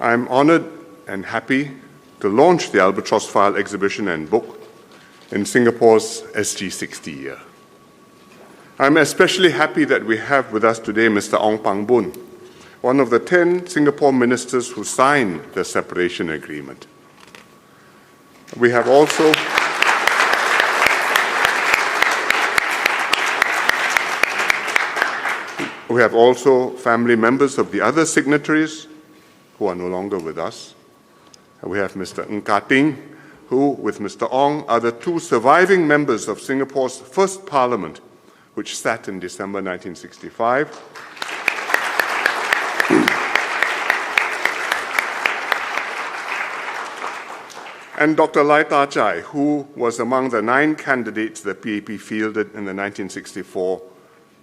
I'm honored and happy to launch the Albatross File exhibition and book in Singapore's SG60 year. I'm especially happy that we have with us today Mr. Ong Pang Boon, one of the 10 Singapore ministers who signed the separation agreement. We have also family members of the other signatories who are no longer with us. We have Mr. Ng Ka Ting, who, with Mr. Ong, are the two surviving members of Singapore's first parliament, which sat in December 1965. And Dr. Lai Ta Chai, who was among the 9 candidates the PAP fielded in the 1964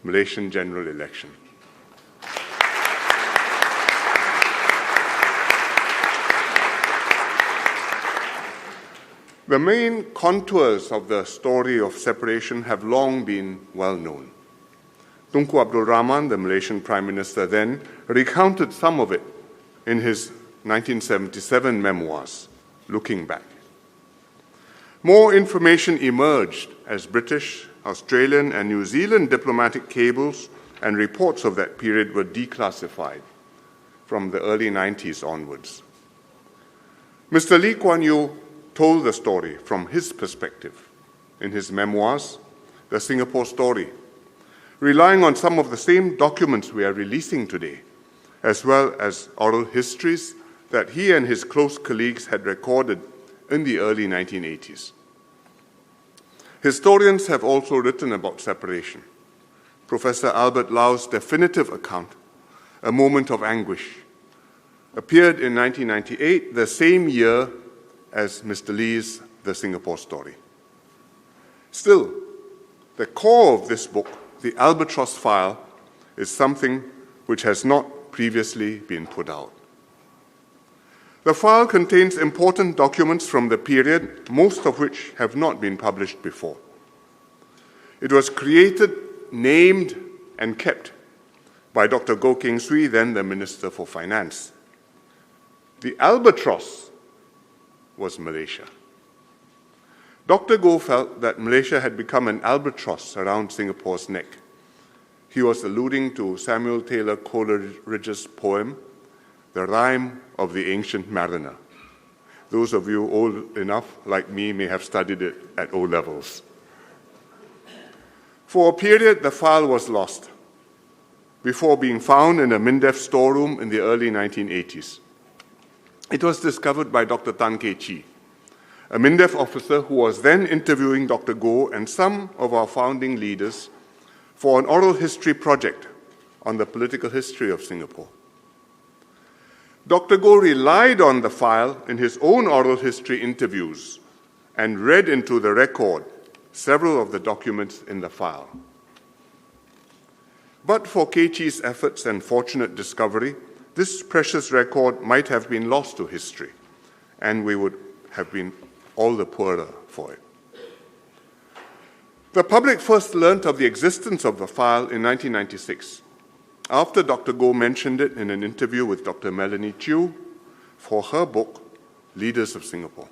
Malaysian general election. The main contours of the story of separation have long been well known. Tunku Abdul Rahman, the Malaysian Prime Minister then, recounted some of it in his 1977 memoirs, Looking Back. More information emerged as British, Australian, and New Zealand diplomatic cables and reports of that period were declassified from the early 90s onwards. Mr. Lee Kuan Yew told the story from his perspective in his memoirs, The Singapore Story, relying on some of the same documents we are releasing today, as well as oral histories that he and his close colleagues had recorded in the early 1980s. Historians have also written about separation. Professor Albert Lau's definitive account, A Moment of Anguish, appeared in 1998, the same year as Mr. Lee's The Singapore Story. Still, the core of this book, the Albatross File, is something which has not previously been put out. The file contains important documents from the period, most of which have not been published before. It was created, named, and kept by Dr. Goh Keng Swee, then the Minister for Finance. The albatross was Malaysia. Dr. Goh felt that Malaysia had become an albatross around Singapore's neck. He was alluding to Samuel Taylor Coleridge's poem, The Rime of the Ancient Mariner. Those of you old enough, like me, may have studied it at O levels. For a period, the file was lost, before being found in a MINDEF storeroom in the early 1980s. It was discovered by Dr. Tan Keh Chee, a MINDEF officer who was then interviewing Dr. Goh and some of our founding leaders for an oral history project on the political history of Singapore. Dr. Goh relied on the file in his own oral history interviews and read into the record several of the documents in the file. But for Keh Chee's efforts and fortunate discovery, this precious record might have been lost to history, and we would have been all the poorer for it. The public first learnt of the existence of the file in 1996, after Dr. Goh mentioned it in an interview with Dr. Melanie Chew for her book, Leaders of Singapore.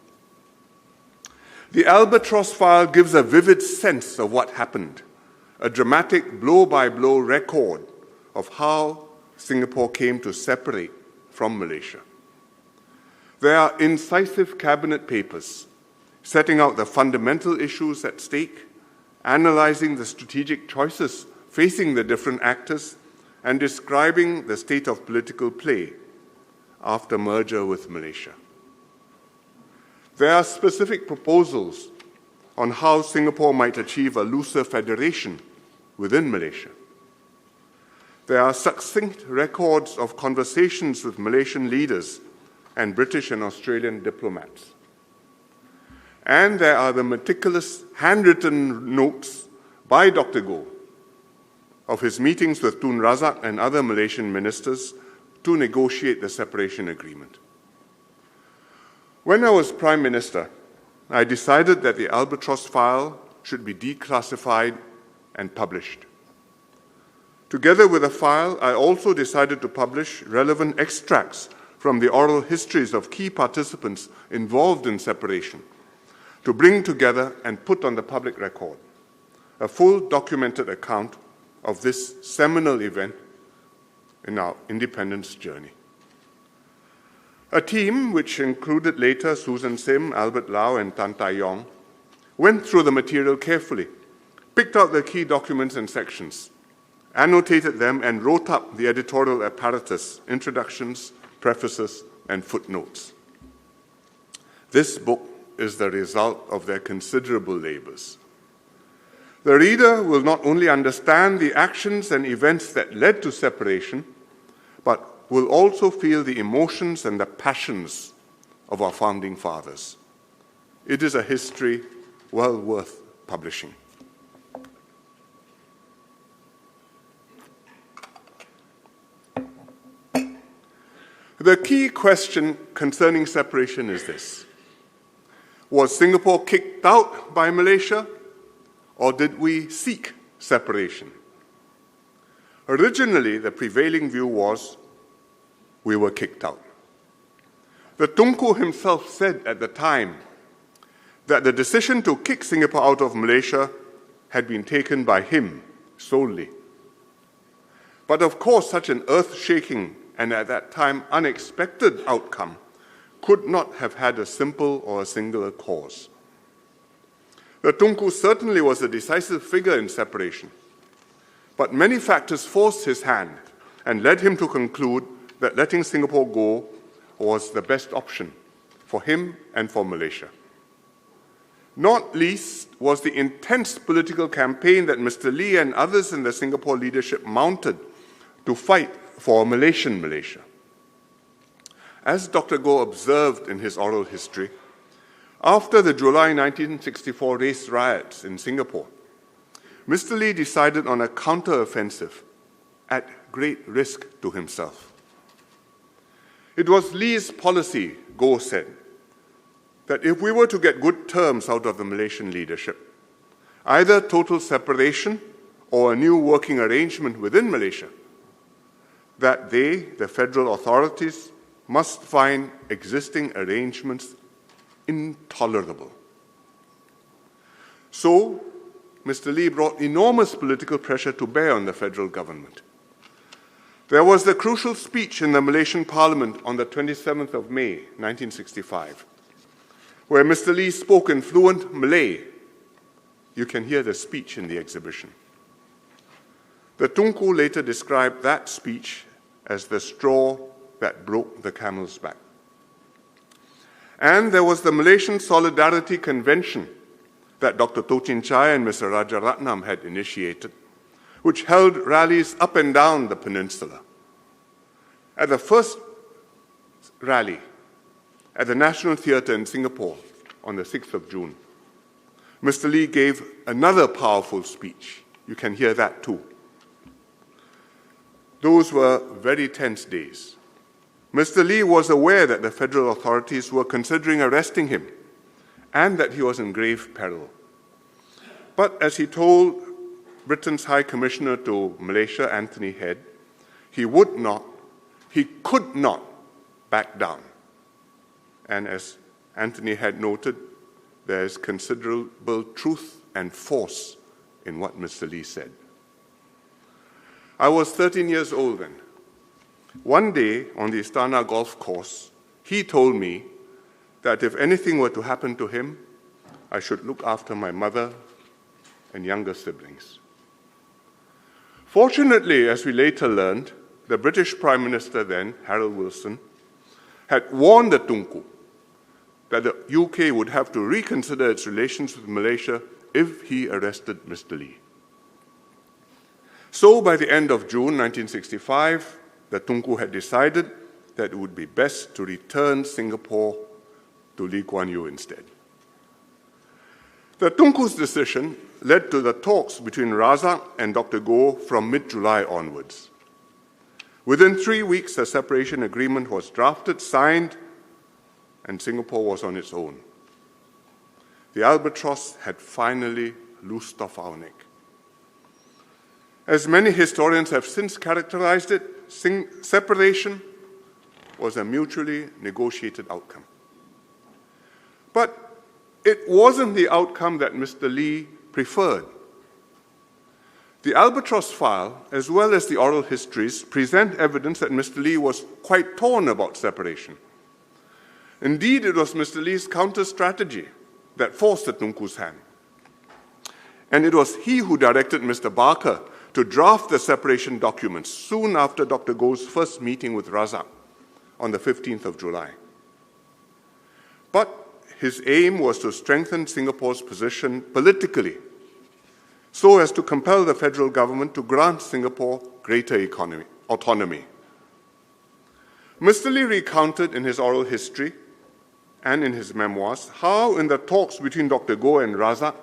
The Albatross File gives a vivid sense of what happened, a dramatic blow-by-blow record of how Singapore came to separate from Malaysia. There are incisive cabinet papers setting out the fundamental issues at stake, analyzing the strategic choices facing the different actors, and describing the state of political play after merger with Malaysia. There are specific proposals on how Singapore might achieve a looser federation within Malaysia. There are succinct records of conversations with Malaysian leaders and British and Australian diplomats. And there are the meticulous handwritten notes by Dr. Goh of his meetings with Tun Razak and other Malaysian ministers to negotiate the separation agreement. When I was Prime Minister, I decided that the Albatross File should be declassified and published. Together with the file, I also decided to publish relevant extracts from the oral histories of key participants involved in separation to bring together and put on the public record a full documented account of this seminal event in our independence journey. A team, which included later Susan Sim, Albert Lau, and Tan Tai Yong, went through the material carefully, picked out the key documents and sections, annotated them, and wrote up the editorial apparatus, introductions, prefaces, and footnotes. This book is the result of their considerable labors. The reader will not only understand the actions and events that led to separation, but will also feel the emotions and the passions of our founding fathers. It is a history well worth publishing. The key question concerning separation is this: was Singapore kicked out by Malaysia, or did we seek separation? Originally, the prevailing view was we were kicked out. The Tunku himself said at the time that the decision to kick Singapore out of Malaysia had been taken by him solely. But of course, such an earth-shaking and at that time unexpected outcome could not have had a simple or a singular cause. The Tunku certainly was a decisive figure in separation, but many factors forced his hand and led him to conclude that letting Singapore go was the best option for him and for Malaysia. Not least was the intense political campaign that Mr. Lee and others in the Singapore leadership mounted to fight for a Malaysian Malaysia. As Dr. Goh observed in his oral history, after the July 1964 race riots in Singapore, Mr. Lee decided on a counter-offensive at great risk to himself. It was Lee's policy, Goh said, that if we were to get good terms out of the Malaysian leadership, either total separation or a new working arrangement within Malaysia, that they, the federal authorities, must find existing arrangements intolerable. So, Mr. Lee brought enormous political pressure to bear on the federal government. There was the crucial speech in the Malaysian Parliament on the 27th of May, 1965, where Mr. Lee spoke in fluent Malay. You can hear the speech in the exhibition. The Tunku later described that speech as the straw that broke the camel's back. And there was the Malaysian Solidarity Convention that Dr. Toh Chin Chai and Mr. Rajaratnam had initiated, which held rallies up and down the peninsula. At the first rally at the National Theatre in Singapore on the 6th of June, Mr. Lee gave another powerful speech. You can hear that too. Those were very tense days. Mr. Lee was aware that the federal authorities were considering arresting him and that he was in grave peril. But as he told Britain's High Commissioner to Malaysia, Anthony Head, he could not back down. And as Anthony Head noted, there is considerable truth and force in what Mr. Lee said. I was 13 years old then. One day on the Istana golf course, he told me that if anything were to happen to him, I should look after my mother and younger siblings. Fortunately, as we later learned, the British Prime Minister then, Harold Wilson, had warned the Tunku that the UK would have to reconsider its relations with Malaysia if he arrested Mr. Lee. So by the end of June 1965, the Tunku had decided that it would be best to return Singapore to Lee Kuan Yew instead. The Tunku's decision led to the talks between Razak and Dr. Goh from mid-July onwards. Within 3 weeks, a separation agreement was drafted, signed, and Singapore was on its own. The Albatross had finally loosed off our neck. As many historians have since characterized it, separation was a mutually negotiated outcome. But it wasn't the outcome that Mr. Lee preferred. The Albatross File, as well as the oral histories, present evidence that Mr. Lee was quite torn about separation. Indeed, it was Mr. Lee's counter-strategy that forced the Tunku's hand. And it was he who directed Mr. Barker to draft the separation documents soon after Dr. Goh's first meeting with Razak on the 15th of July. But his aim was to strengthen Singapore's position politically, so as to compel the federal government to grant Singapore greater autonomy. Mr. Lee recounted in his oral history and in his memoirs how in the talks between Dr. Goh and Razak,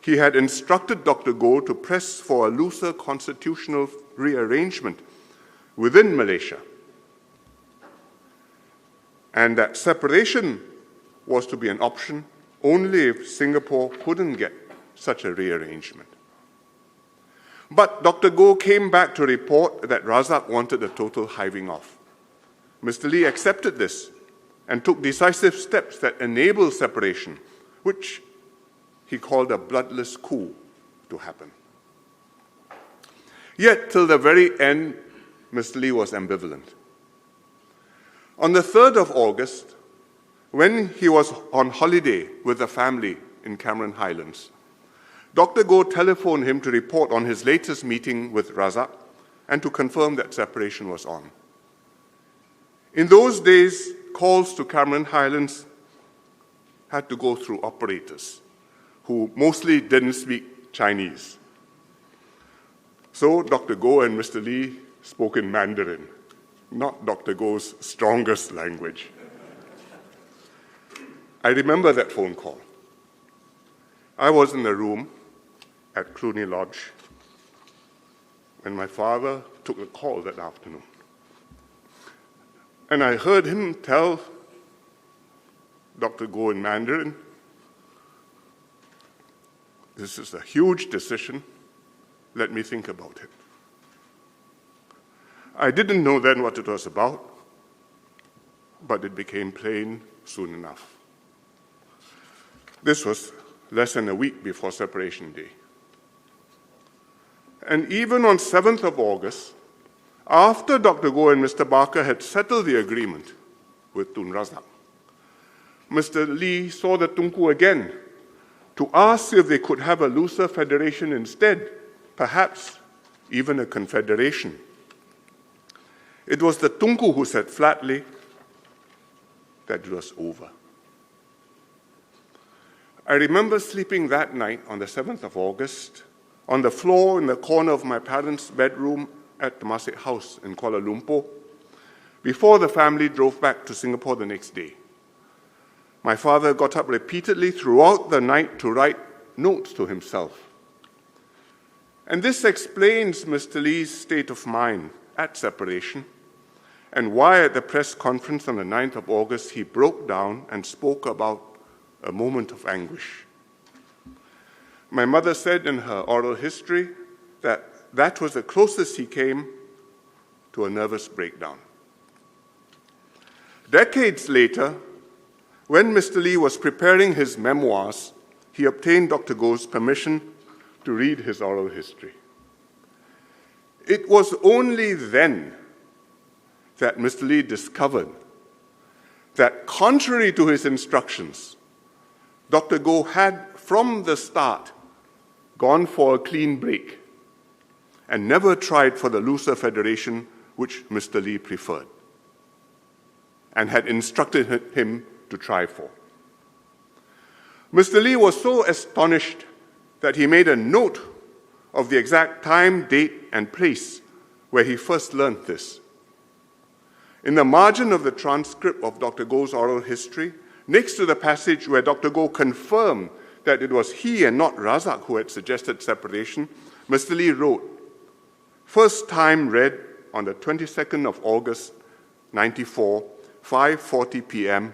he had instructed Dr. Goh to press for a looser constitutional rearrangement within Malaysia, and that separation was to be an option only if Singapore couldn't get such a rearrangement. But Dr. Goh came back to report that Razak wanted a total hiving off. Mr. Lee accepted this and took decisive steps that enabled separation, which he called a bloodless coup to happen. Yet, till the very end, Mr. Lee was ambivalent. On the 3rd of August, when he was on holiday with the family in Cameron Highlands, Dr. Goh telephoned him to report on his latest meeting with Razak and to confirm that separation was on. In those days, calls to Cameron Highlands had to go through operators who mostly didn't speak Chinese. So Dr. Goh and Mr. Lee spoke in Mandarin, not Dr. Goh's strongest language. I remember that phone call. I was in the room at Cluny Lodge when my father took the call that afternoon. And I heard him tell Dr. Goh in Mandarin, "This is a huge decision. Let me think about it." I didn't know then what it was about, but it became plain soon enough. This was less than a week before separation day. And even on 7th of August, after Dr. Goh and Mr. Barker had settled the agreement with Tun Razak, Mr. Lee saw the Tunku again to ask if they could have a looser federation instead, perhaps even a confederation. It was the Tunku who said flatly that it was over. I remember sleeping that night on the 7th of August on the floor in the corner of my parents' bedroom at Temasek House in Kuala Lumpur before the family drove back to Singapore the next day. My father got up repeatedly throughout the night to write notes to himself. And this explains Mr. Lee's state of mind at separation and why at the press conference on the 9th of August he broke down and spoke about a moment of anguish. My mother said in her oral history that that was the closest he came to a nervous breakdown. Decades later, when Mr. Lee was preparing his memoirs, he obtained Dr. Goh's permission to read his oral history. It was only then that Mr. Lee discovered that, contrary to his instructions, Dr. Goh had, from the start, gone for a clean break and never tried for the looser federation which Mr. Lee preferred and had instructed him to try for. Mr. Lee was so astonished that he made a note of the exact time, date, and place where he first learned this. In the margin of the transcript of Dr. Goh's oral history, next to the passage where Dr. Goh confirmed that it was he and not Razak who had suggested separation, Mr. Lee wrote, "First time read on the 22nd of August, 94, 5:40 p.m.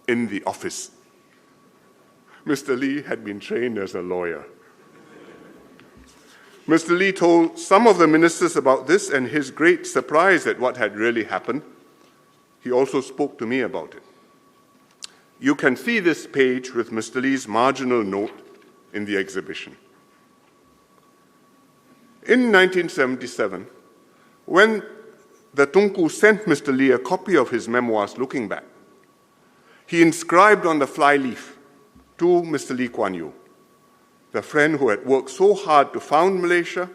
in the office." Mr. Lee had been trained as a lawyer. Mr. Lee told some of the ministers about this, and his great surprise at what had really happened He also spoke to me about it. You can see this page with Mr. Lee's marginal note in the exhibition. In 1977, when the Tunku sent Mr. Lee a copy of his memoirs looking back, he inscribed on the flyleaf to Mr. Lee Kuan Yew, the friend who had worked so hard to found Malaysia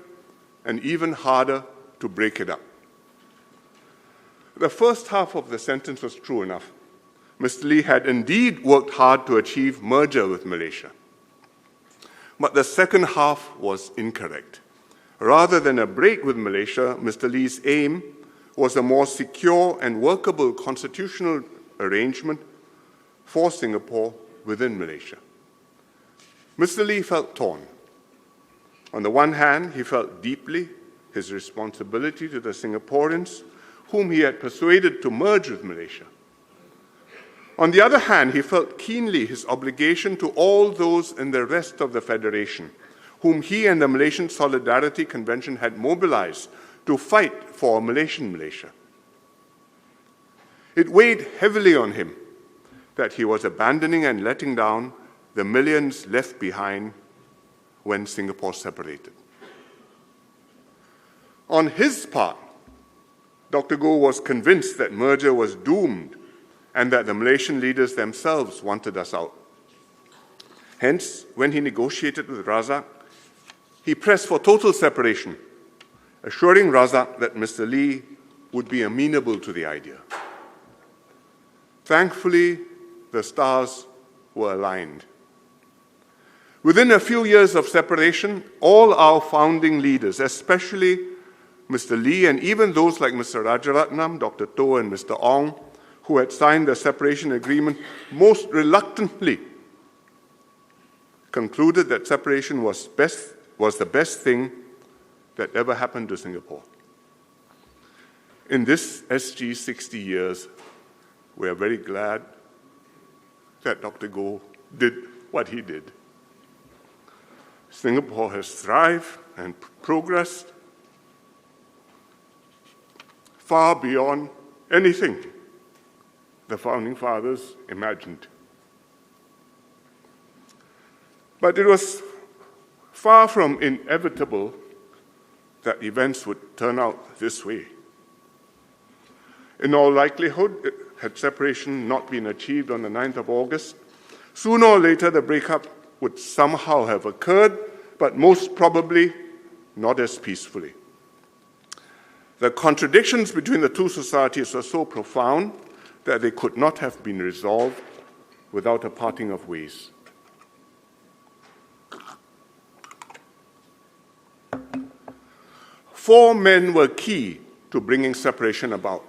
and even harder to break it up. The first half of the sentence was true enough. Mr. Lee had indeed worked hard to achieve merger with Malaysia. But the second half was incorrect. Rather than a break with Malaysia, Mr. Lee's aim was a more secure and workable constitutional arrangement for Singapore within Malaysia. Mr. Lee felt torn. On the one hand, he felt deeply his responsibility to the Singaporeans whom he had persuaded to merge with Malaysia. On the other hand, he felt keenly his obligation to all those in the rest of the Federation, whom he and the Malaysian Solidarity Convention had mobilized to fight for a Malaysian Malaysia. It weighed heavily on him that he was abandoning and letting down the millions left behind when Singapore separated. On his part, Dr. Goh was convinced that merger was doomed and that the Malaysian leaders themselves wanted us out. Hence, when he negotiated with Razak, he pressed for total separation, assuring Razak that Mr. Lee would be amenable to the idea. Thankfully, the stars were aligned. Within a few years of separation, all our founding leaders, especially Mr. Lee and even those like Mr. Rajaratnam, Dr. Toh, and Mr. Ong, who had signed the separation agreement most reluctantly, concluded that separation was the best thing that ever happened to Singapore. In this SG 60 years, we are very glad that Dr. Goh did what he did. Singapore has thrived and progressed far beyond anything the Founding Fathers imagined. But it was far from inevitable that events would turn out this way. In all likelihood, had separation not been achieved on the 9th of August, sooner or later the breakup would somehow have occurred, but most probably not as peacefully. The contradictions between the two societies were so profound that they could not have been resolved without a parting of ways. Four men were key to bringing separation about.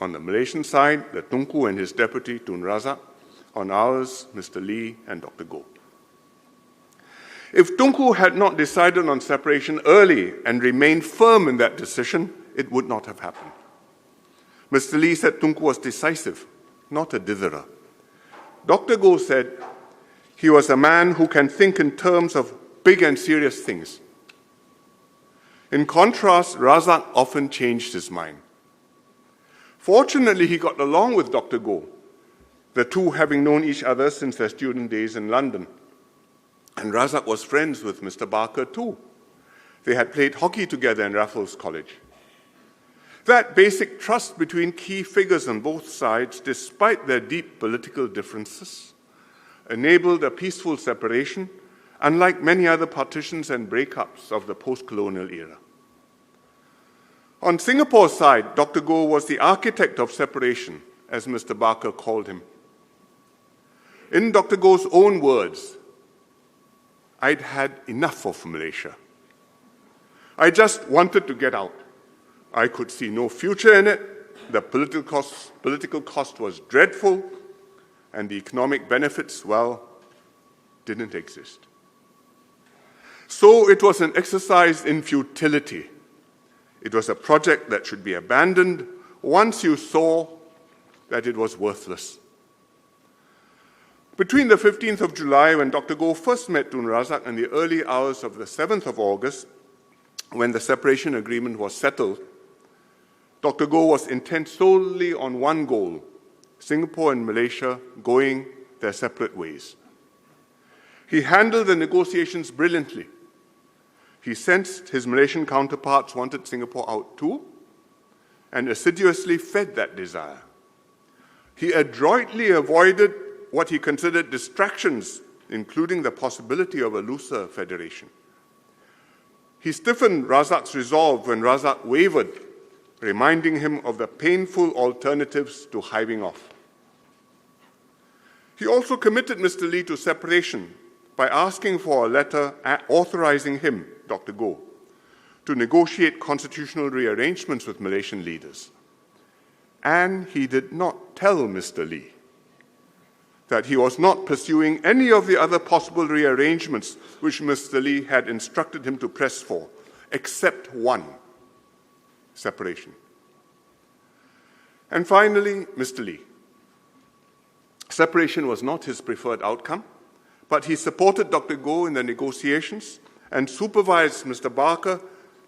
On the Malaysian side, the Tunku and his deputy, Tun Razak. On ours, Mr. Lee and Dr. Goh. If Tunku had not decided on separation early and remained firm in that decision, it would not have happened. Mr. Lee said Tunku was decisive, not a ditherer. Dr. Goh said he was a man who can think in terms of big and serious things. In contrast, Razak often changed his mind. Fortunately, he got along with Dr. Goh, the two having known each other since their student days in London. And Razak was friends with Mr. Barker too. They had played hockey together in Raffles College. That basic trust between key figures on both sides, despite their deep political differences, enabled a peaceful separation, unlike many other partitions and breakups of the post-colonial era. On Singapore's side, Dr. Goh was the architect of separation, as Mr. Barker called him. In Dr. Goh's own words, I'd had enough of Malaysia. I just wanted to get out. I could see no future in it. The political cost was dreadful, and the economic benefits, well, didn't exist. So it was an exercise in futility. It was a project that should be abandoned once you saw that it was worthless. Between the 15th of July, when Dr. Goh first met Tun Razak, and the early hours of the 7th of August, when the separation agreement was settled, Dr. Goh was intent solely on one goal: Singapore and Malaysia going their separate ways. He handled the negotiations brilliantly. He sensed his Malaysian counterparts wanted Singapore out too, and assiduously fed that desire. He adroitly avoided what he considered distractions, including the possibility of a looser federation. He stiffened Razak's resolve when Razak wavered, reminding him of the painful alternatives to hiving off. He also committed Mr. Lee to separation by asking for a letter authorizing him, Dr. Goh, to negotiate constitutional rearrangements with Malaysian leaders. And he did not tell Mr. Lee that he was not pursuing any of the other possible rearrangements which Mr. Lee had instructed him to press for, except one: separation. And finally, Mr. Lee. Separation was not his preferred outcome, but he supported Dr. Goh in the negotiations and supervised Mr. Barker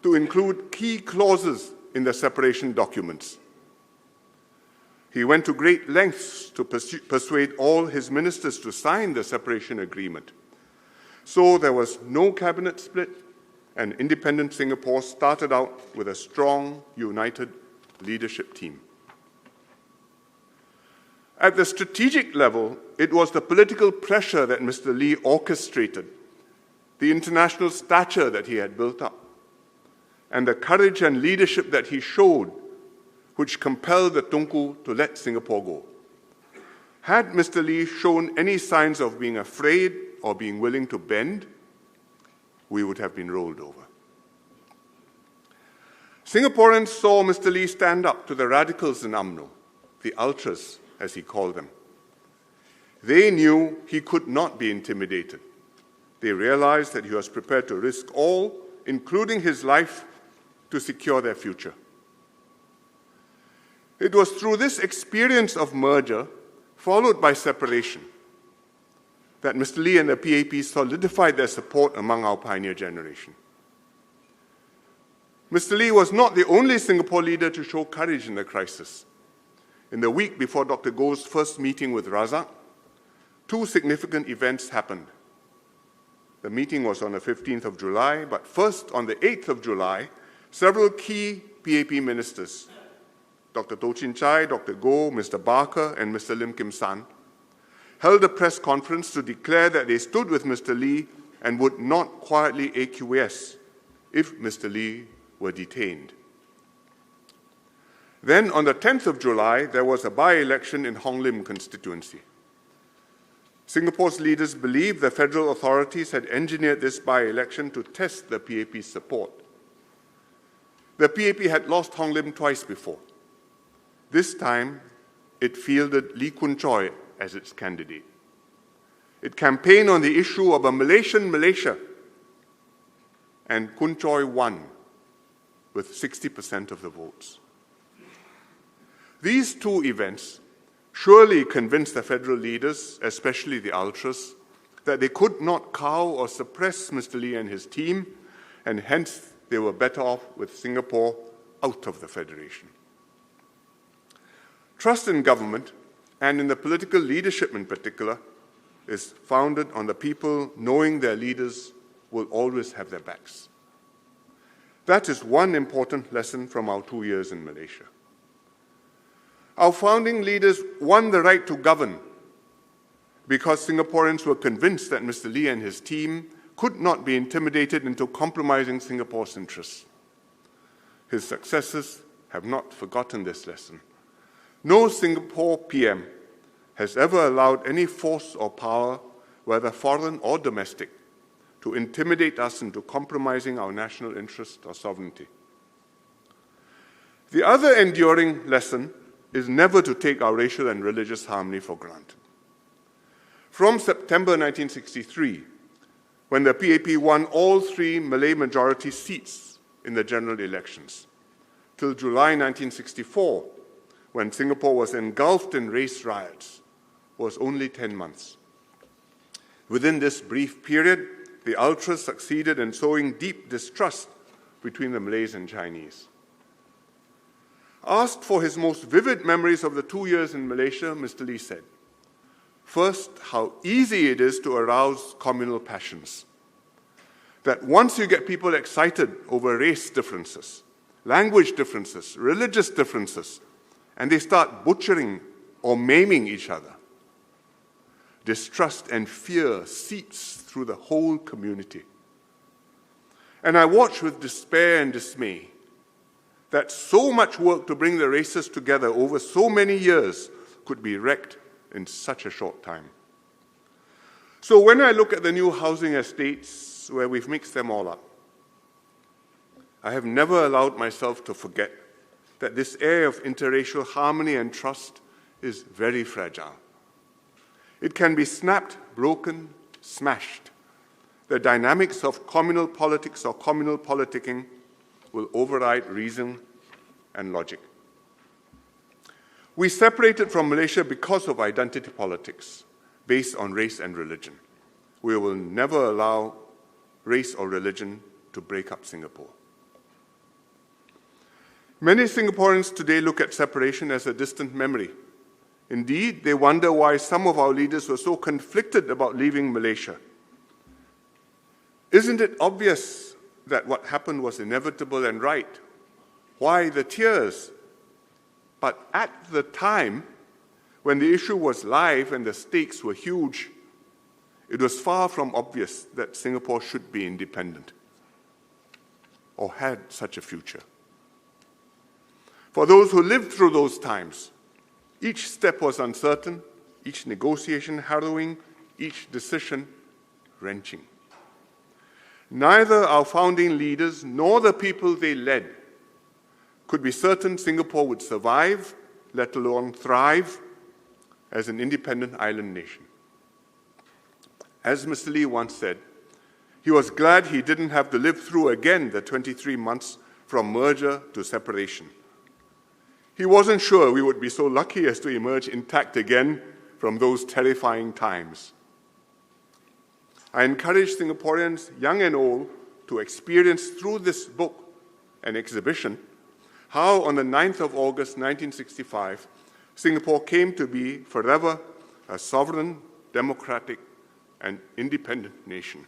to include key clauses in the separation documents. He went to great lengths to persuade all his ministers to sign the separation agreement. So there was no cabinet split, and independent Singapore started out with a strong, united leadership team. At the strategic level, it was the political pressure that Mr. Lee orchestrated, the international stature that he had built up, and the courage and leadership that he showed, which compelled the Tunku to let Singapore go. Had Mr. Lee shown any signs of being afraid or being willing to bend, we would have been rolled over. Singaporeans saw Mr. Lee stand up to the radicals in UMNO, the ultras, as he called them. They knew he could not be intimidated. They realized that he was prepared to risk all, including his life, to secure their future. It was through this experience of merger, followed by separation, that Mr. Lee and the PAP solidified their support among our pioneer generation. Mr. Lee was not the only Singapore leader to show courage in the crisis. In the week before Dr. Goh's first meeting with Razak, two significant events happened. The meeting was on the 15th of July, but first, on the 8th of July, several key PAP ministers, Dr. Toh Chin Chai, Dr. Goh, Mr. Barker, and Mr. Lim Kim San, held a press conference to declare that they stood with Mr. Lee and would not quietly acquiesce if Mr. Lee were detained. Then, on the 10th of July, there was a by-election in Hong Lim constituency. Singapore's leaders believed the federal authorities had engineered this by-election to test the PAP's support. The PAP had lost Hong Lim twice before. This time, it fielded Lee Kun Choi as its candidate. It campaigned on the issue of a Malaysian Malaysia, and Kun Choi won with 60% of the votes. These two events surely convinced the federal leaders, especially the ultras, that they could not cow or suppress Mr. Lee and his team, and hence they were better off with Singapore out of the federation. Trust in government, and in the political leadership in particular, is founded on the people knowing their leaders will always have their backs. That is one important lesson from our 2 years in Malaysia. Our founding leaders won the right to govern because Singaporeans were convinced that Mr. Lee and his team could not be intimidated into compromising Singapore's interests. His successors have not forgotten this lesson. No Singapore PM has ever allowed any force or power, whether foreign or domestic, to intimidate us into compromising our national interest or sovereignty. The other enduring lesson is never to take our racial and religious harmony for granted. From September 1963, when the PAP won all 3 Malay majority seats in the general elections, till July 1964, when Singapore was engulfed in race riots, was only 10 months. Within this brief period, the ultras succeeded in sowing deep distrust between the Malays and Chinese. Asked for his most vivid memories of the 2 years in Malaysia, Mr. Lee said, "First, how easy it is to arouse communal passions. That once you get people excited over race differences, language differences, religious differences, and they start butchering or maiming each other, distrust and fear seeps through the whole community. And I watch with despair and dismay that so much work to bring the races together over so many years could be wrecked in such a short time. So when I look at the new housing estates where we've mixed them all up, I have never allowed myself to forget that this air of interracial harmony and trust is very fragile. It can be snapped, broken, smashed. The dynamics of communal politics or communal politicking will override reason and logic. We separated from Malaysia because of identity politics based on race and religion. We will never allow race or religion to break up Singapore. Many Singaporeans today look at separation as a distant memory. Indeed, they wonder why some of our leaders were so conflicted about leaving Malaysia. Isn't it obvious that what happened was inevitable and right? Why the tears? But at the time, when the issue was live and the stakes were huge, it was far from obvious that Singapore should be independent or had such a future. For those who lived through those times, each step was uncertain, each negotiation harrowing, each decision wrenching. Neither our founding leaders nor the people they led could be certain Singapore would survive, let alone thrive, as an independent island nation. As Mr. Lee once said, he was glad he didn't have to live through again the 23 months from merger to separation. He wasn't sure we would be so lucky as to emerge intact again from those terrifying times. I encourage Singaporeans, young and old, to experience through this book and exhibition how on the 9th of August 1965, Singapore came to be forever a sovereign, democratic, and independent nation.